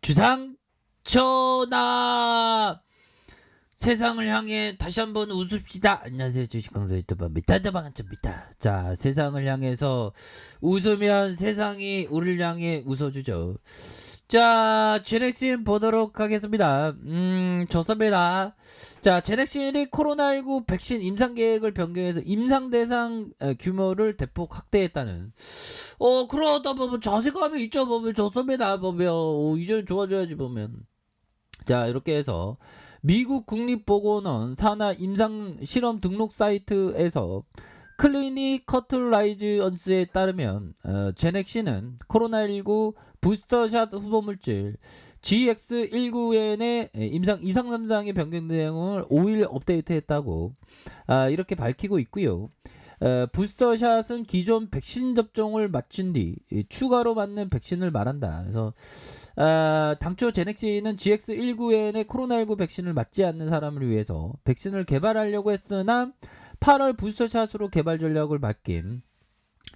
주상천하 세상을 향해 다시 한번 웃읍시다. 안녕하세요, 주식강사 유튜버 미타다방한입니다. 자, 세상을 향해서 웃으면 세상이 우리를 향해 웃어주죠. 자, 제넥신 보도록 하겠습니다. 좋습니다. 자, 제넥신이 코로나19 백신 임상 계획을 변경해서 임상 대상 규모를 대폭 확대했다는. 그러다 보면 자세감이 있죠. 보면 좋습니다. 보면 이제 좋아져야지 보면. 자, 이렇게 해서 미국 국립보건원 산하 임상 실험 등록 사이트에서 클리닉 커틀라이즈언스에 따르면 제넥신은 코로나19 부스터샷 후보물질 GX19N의 임상 2상 3상의 변경 내용을 5일 업데이트했다고 이렇게 밝히고 있고요. 부스터샷은 기존 백신 접종을 마친 뒤 추가로 맞는 백신을 말한다. 그래서 당초 제넥신은 GX19N의 코로나19 백신을 맞지 않는 사람을 위해서 백신을 개발하려고 했으나 8월 부스터샷으로 개발 전략을 바뀐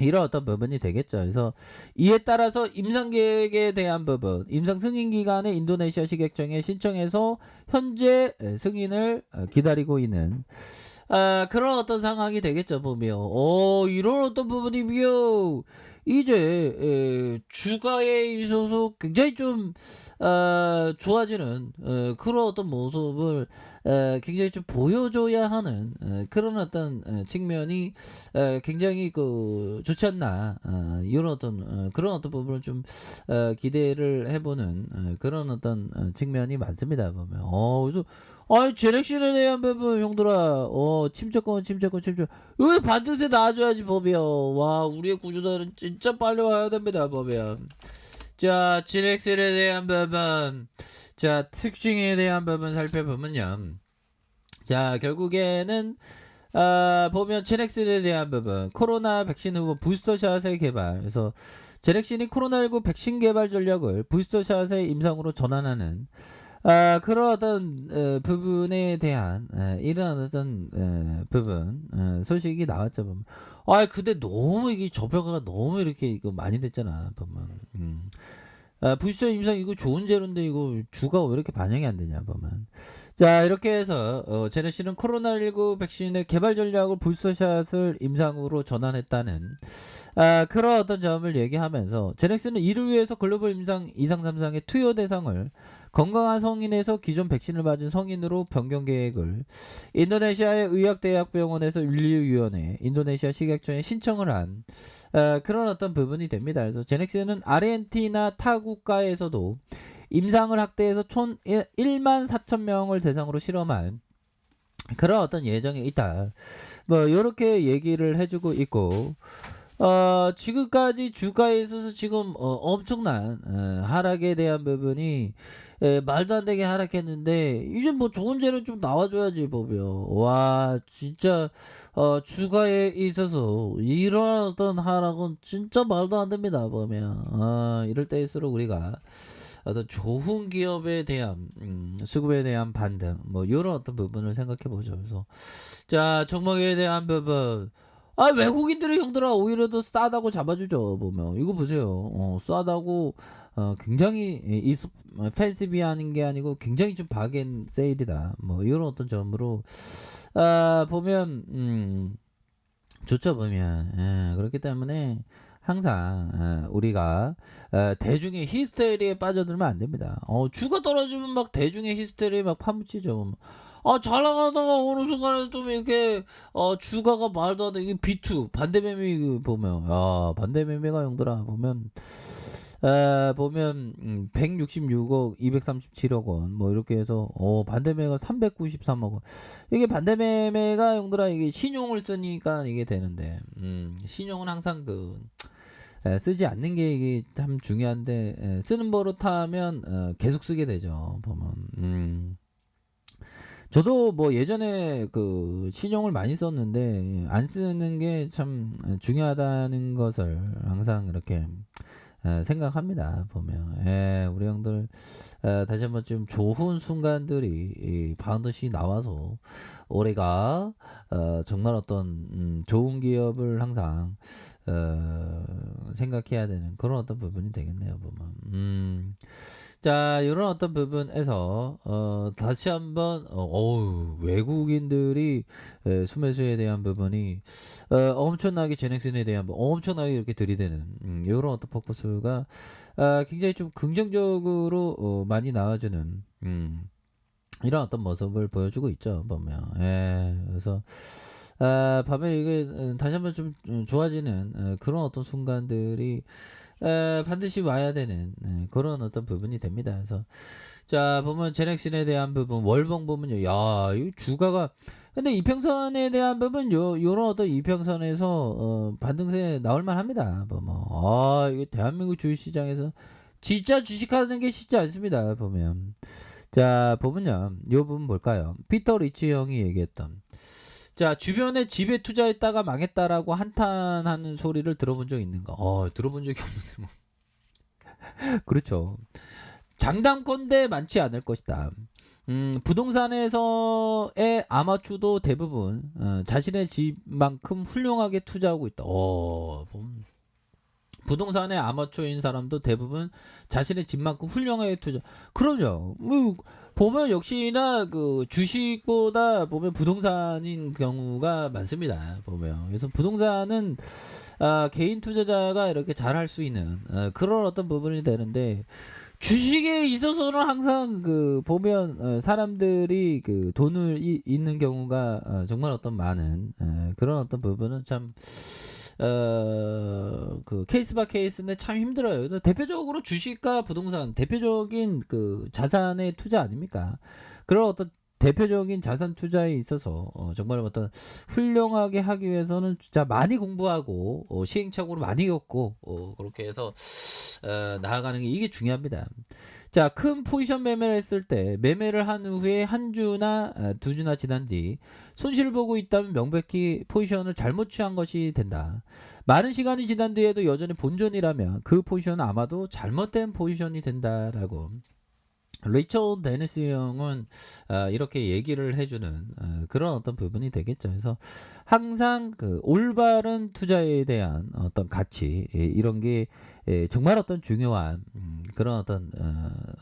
이런 어떤 부분이 되겠죠. 그래서 이에 따라서 임상 계획에 대한 부분, 임상 승인 기간에 인도네시아 식약청에 신청해서 현재 승인을 기다리고 있는 그런 어떤 상황이 되겠죠. 보면 이런 어떤 부분이며 이제 주가에 있어서 굉장히 좀 좋아지는 그런 어떤 모습을 굉장히 좀 보여줘야 하는 그런 어떤 측면이 굉장히 좋지 않나 이런 어떤 그런 어떤 부분을 좀 기대를 해보는 그런 어떤 측면이 많습니다. 보면 그래서 제넥신에 대한 부분 형들아 침체권 이거 반드시 나와줘야지 보면. 와, 우리의 구조자는 진짜 빨리 와야 됩니다 보면. 자, 제넥신에 대한 부분, 자 특징에 대한 부분 살펴보면요. 자, 결국에는 보면 제넥신에 대한 부분, 코로나 백신 후보 부스터샷의 개발. 그래서 제넥신이 코로나19 백신 개발 전략을 부스터샷의 임상으로 전환하는 그런 어떤 부분에 대한 이런 어떤 부분 소식이 나왔죠. 보면. 근데 너무 이게 저평가가 너무 이렇게 이거 많이 됐잖아. 보면. 부스터 임상 이거 좋은 재료인데 이거 주가 왜 이렇게 반영이 안 되냐 보면. 자, 이렇게 해서 제네시는 코로나19 백신의 개발 전략을 부스터샷을 임상으로 전환했다는 그런 어떤 점을 얘기하면서 제넥스는 이를 위해서 글로벌 임상 2상 3상의 투여 대상을 건강한 성인에서 기존 백신을 맞은 성인으로 변경 계획을 인도네시아의 의학대학병원에서 윤리위원회, 인도네시아 식약청에 신청을 한 그런 어떤 부분이 됩니다. 그래서 제넥스는 아르헨티나 타 국가에서도 임상을 확대해서 총 1만 4천 명을 대상으로 실험한 그런 어떤 예정이 있다. 뭐 요렇게 얘기를 해주고 있고 지금까지 주가에 있어서 지금 엄청난 하락에 대한 부분이 말도 안 되게 하락했는데 이제 뭐 좋은 재료 좀 나와줘야지 보면. 와, 진짜 주가에 있어서 이런 어떤 하락은 진짜 말도 안 됩니다 보면. 이럴 때일수록 우리가 어떤 좋은 기업에 대한 수급에 대한 반등 뭐 이런 어떤 부분을 생각해 보죠. 그래서 자, 종목에 대한 부분, 외국인들이 형들아 오히려 더 싸다고 잡아주죠. 보면 이거 보세요. 싸다고 굉장히 팬시비하는 게 아니고 굉장히 좀 바겐 세일이다. 뭐 이런 어떤 점으로 보면 좋죠 보면. 그렇기 때문에 항상 우리가 대중의 히스테리에 빠져들면 안 됩니다. 주가 떨어지면 막 대중의 히스테리에 막 파묻히죠. 잘 나가다가 어느 순간에 좀 이렇게 주가가 말도 안 돼. 이게 B2 반대매매 보면, 반대매매가 형들아 보면 166억 237억 원 뭐 이렇게 해서 반대매매가 393억 원. 이게 반대매매가 형들아 이게 신용을 쓰니까 이게 되는데 신용은 항상 쓰지 않는 게 이게 참 중요한데 쓰는 버릇 하면 계속 쓰게 되죠 보면. 저도 뭐 예전에 신용을 많이 썼는데 안 쓰는 게 참 중요하다는 것을 항상 이렇게 생각합니다 보면. 우리 형들 다시 한번 좀 좋은 순간들이 반드시 나와서 올해가 정말 어떤 좋은 기업을 항상 생각해야 되는 그런 어떤 부분이 되겠네요 보면. 자, 요런 어떤 부분에서 다시 한번 어우 외국인들이 수매수에 대한 부분이 엄청나게 제넥슨에 대한 엄청나게 이렇게 들이대는 요런 어떤 포커스가 굉장히 좀 긍정적으로 많이 나와주는 이런 어떤 모습을 보여주고 있죠, 보면. 예. 그래서 밤에 이게 다시 한번 좀 좋아지는 그런 어떤 순간들이 반드시 와야 되는 그런 어떤 부분이 됩니다. 그래서 자, 보면 제넥슨에 대한 부분, 월봉 보면요. 야, 이 주가가 근데 이평선에 대한 부분 요런 어떤 이평선에서 반등세 나올 만합니다. 보면 이거 대한민국 주식시장에서 진짜 주식하는 게 쉽지 않습니다. 보면. 자, 보면요. 요 부분 볼까요? 피터 리치 형이 얘기했던 자, 주변에 집에 투자했다가 망했다라고 한탄하는 소리를 들어본 적 있는가? 들어본 적이 없는데 뭐. 그렇죠. 장담컨대 많지 않을 것이다. 부동산에서의 아마추어도 대부분 자신의 집만큼 훌륭하게 투자하고 있다. 부동산의 아마추어인 사람도 대부분 자신의 집만큼 훌륭하게 투자. 그럼요. 뭐 보면 역시나 그 주식보다 보면 부동산인 경우가 많습니다. 보면 그래서 부동산은 개인 투자자가 이렇게 잘할 수 있는 그런 어떤 부분이 되는데 주식에 있어서는 항상 그 보면 사람들이 그 돈을 있는 경우가 정말 어떤 많은 그런 어떤 부분은 참 그 케이스 바이 케이스인데 참 힘들어요. 그래서 대표적으로 주식과 부동산 대표적인 그 자산의 투자 아닙니까? 그런 어떤 대표적인 자산 투자에 있어서 정말 어떤 훌륭하게 하기 위해서는 진짜 많이 공부하고 시행착오를 많이 겪고 그렇게 해서 나아가는 게 이게 중요합니다. 자, 큰 포지션 매매를 했을 때 매매를 한 후에 한 주나 두 주나 지난 뒤 손실을 보고 있다면 명백히 포지션을 잘못 취한 것이 된다. 많은 시간이 지난 뒤에도 여전히 본전이라면 그 포지션은 아마도 잘못된 포지션이 된다라고. 리처드 데니스 형은 이렇게 얘기를 해주는 그런 어떤 부분이 되겠죠. 그래서 항상 그 올바른 투자에 대한 어떤 가치 이런 게 정말 어떤 중요한 그런 어떤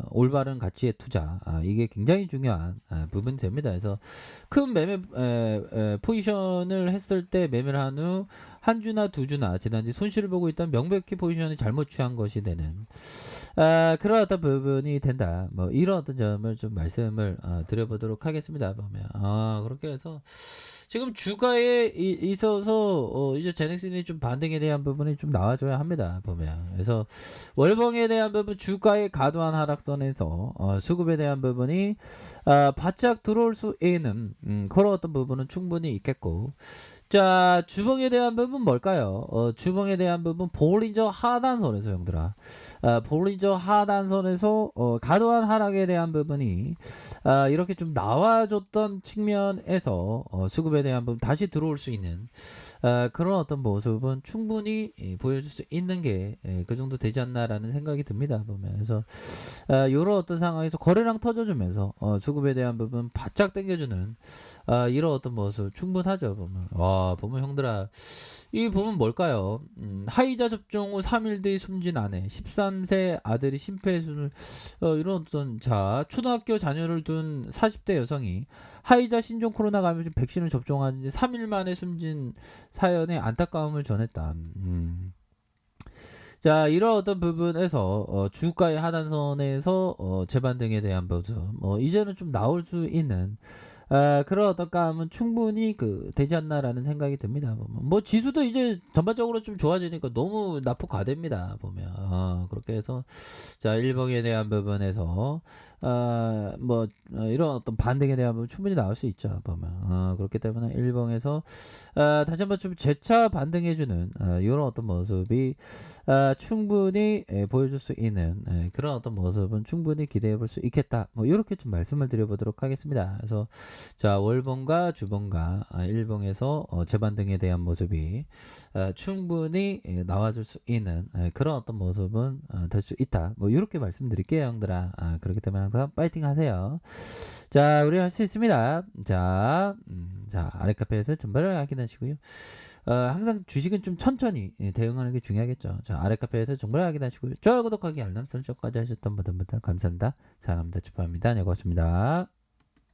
올바른 가치의 투자 이게 굉장히 중요한 부분이 됩니다. 그래서 큰 매매 포지션을 했을 때 매매를 한 후 한 주나 두 주나 지난 뒤 손실을 보고 있다면 명백히 포지션이 잘못 취한 것이 되는 그런 어떤 부분이 된다. 뭐 이런 어떤 점을 좀 말씀을 드려보도록 하겠습니다. 보면 그렇게 해서 지금 주가에 있어서 이제 제넥슨이 좀 반등에 대한 부분이 좀 나와줘야 합니다. 보면 그래서 월봉에 대한 부분 주가의 과도한 하락선에서 수급에 대한 부분이 바짝 들어올 수 있는 그런 어떤 부분은 충분히 있겠고 자, 주봉에 대한 부분 뭘까요? 주봉에 대한 부분 볼린저 하단선에서 형들아 볼린저 하단선에서 과도한 하락에 대한 부분이 이렇게 좀 나와줬던 측면에서 수급에 대한 부분 다시 들어올 수 있는 그런 어떤 모습은 충분히 보여줄 수 있는 게 그 정도 되지 않나라는 생각이 듭니다. 보면 그래서 이런 어떤 상황에서 거래량 터져주면서 수급에 대한 부분 바짝 당겨주는 이런 어떤 모습 충분하죠. 보면 보면 형들아 이 보면 뭘까요? 하이자 접종 후 3일 뒤 숨진 아내 13세 아들이 심폐소생술 이런 어떤 자 초등학교 자녀를 둔 40대 여성이 하이자 신종 코로나 감염증 백신을 접종한 지 3일 만에 숨진 사연에 안타까움을 전했다. 자, 이런 어떤 부분에서 주가의 하단선에서 재반등에 대한 모습 이제는 좀 나올 수 있는 그런 어떤 감은 충분히 되지 않나라는 생각이 듭니다. 뭐 지수도 이제 전반적으로 좀 좋아지니까 너무 낙폭 과됩니다. 보면 그렇게 해서 자, 일봉에 대한 부분에서 뭐 이런 어떤 반등에 대한 부분 충분히 나올 수 있죠. 보면 그렇기 때문에 일봉에서 다시 한번 좀 재차 반등해주는 이런 어떤 모습이 충분히 보여줄 수 있는 그런 어떤 모습은 충분히 기대해 볼 수 있겠다. 뭐 이렇게 좀 말씀을 드려보도록 하겠습니다. 그래서 자, 월봉과 주봉과 일봉에서 재반 등에 대한 모습이 충분히 나와줄 수 있는 그런 어떤 모습은 될 수 있다. 뭐 이렇게 말씀드릴게요, 형들아. 그렇기 때문에 항상 파이팅 하세요. 자, 우리 할 수 있습니다. 자, 자, 아래 카페에서 전반을 확인하시고요. 항상 주식은 좀 천천히 대응하는 게 중요하겠죠. 자, 아래 카페에서 정보를 확인하시고요. 좋아요, 구독하기, 알람 설정까지 하셨던 분들 감사합니다. 사랑합니다. 축하합니다. 네, 고맙습니다.